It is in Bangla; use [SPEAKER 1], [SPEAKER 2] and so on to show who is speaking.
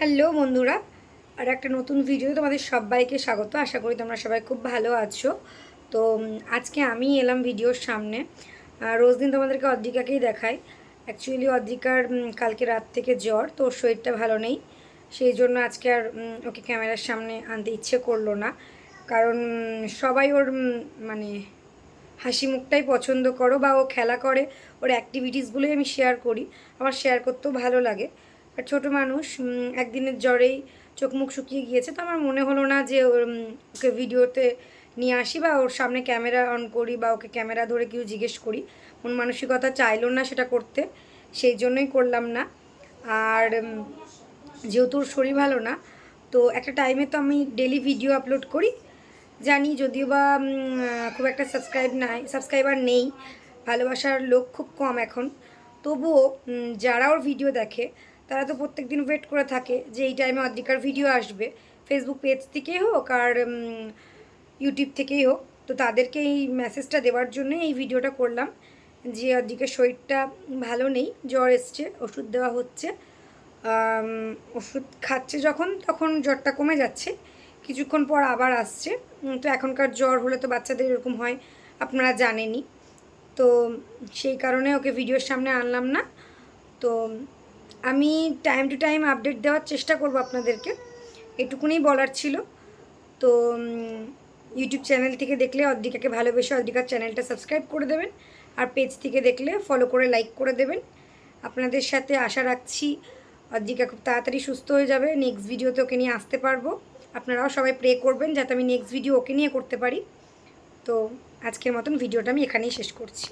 [SPEAKER 1] হ্যালো বন্ধুরা, আর একটা নতুন ভিডিওতে তোমাদের সবাইকে স্বাগত। আশা করি তোমরা সবাই খুব ভালো আছো। তো আজকে আমি এলাম ভিডিওর সামনে। রোজ দিন তোমাদেরকে অদ্রিকাকেই দেখাই। অ্যাকচুয়ালি অদ্রিকার কালকে রাত থেকে জ্বর, তো ওর শরীরটা ভালো নেই। সেই জন্য আজকে আর ওকে ক্যামেরার সামনে আনতে ইচ্ছে করলো না। কারণ সবাই ওর মানে হাসি মুখটাই পছন্দ করো বা ও খেলা করে, ওর অ্যাক্টিভিটিসগুলোই আমি শেয়ার করি। আমার শেয়ার করতেও ভালো লাগে। আর ছোটো মানুষ একদিনের জ্বরেই চোখ মুখ শুকিয়ে গিয়েছে, তো আমার মনে হলো না যে ওকে ভিডিওতে নিয়ে আসি বা ওর সামনে ক্যামেরা অন করি বা ওকে ক্যামেরা ধরে কেউ জিজ্ঞেস করি। মন মানসিকতা চাইলো না সেটা করতে, সেই জন্যই করলাম না। আর যেহেতু ওর শরীর ভালো না, তো একটা টাইমে তো আমি ডেলি ভিডিও আপলোড করি। জানি যদিও বা খুব একটা সাবস্ক্রাইবার নেই, ভালোবাসার লোক খুব কম এখন। তবুও যারা ওর ভিডিও দেখে তারা তো প্রত্যেক দিন ওয়েট করে থাকে যে এই টাইমে অদ্রিকার ভিডিও আসবে, ফেসবুক পেজ থেকেই হোক আর ইউটিউব থেকেই হোক। তো তাদেরকে এই মেসেজটা দেওয়ার জন্যই এই ভিডিওটা করলাম যে অদ্রিকার শরীরটা ভালো নেই, জ্বর এসছে, ওষুধ দেওয়া হচ্ছে। ওষুধ খাচ্ছে যখন তখন জ্বরটা কমে যাচ্ছে, কিছুক্ষণ পর আবার আসছে। তো এখনকার জ্বর হলে তো বাচ্চাদের এরকম হয়, আপনারা জানেনই। তো সেই কারণে ওকে ভিডিওর সামনে আনলাম না। তো আমি টাইম টু টাইম আপডেট দেওয়ার চেষ্টা করব আপনাদেরকে, এটুকুনি বলার ছিল। তো ইউটিউব চ্যানেল থেকে দেখলে অদ্রিকাকে ভালোবেসে অদ্রিকার চ্যানেলটা সাবস্ক্রাইব করে দেবেন, আর পেজ থেকে দেখলে ফলো করে লাইক করে দেবেন। আপনাদের সাথে আশা রাখছি অদ্রিকা খুব তাড়াতাড়ি সুস্থ হয়ে যাবে, নেক্সট ভিডিওতে ওকে নিয়ে আসতে পারবো। আপনারাও সবাই প্রে করবেন যাতে আমি নেক্সট ভিডিও ওকে নিয়ে করতে পারি। তো আজকের মতন ভিডিওটা আমি এখানেই শেষ করছি।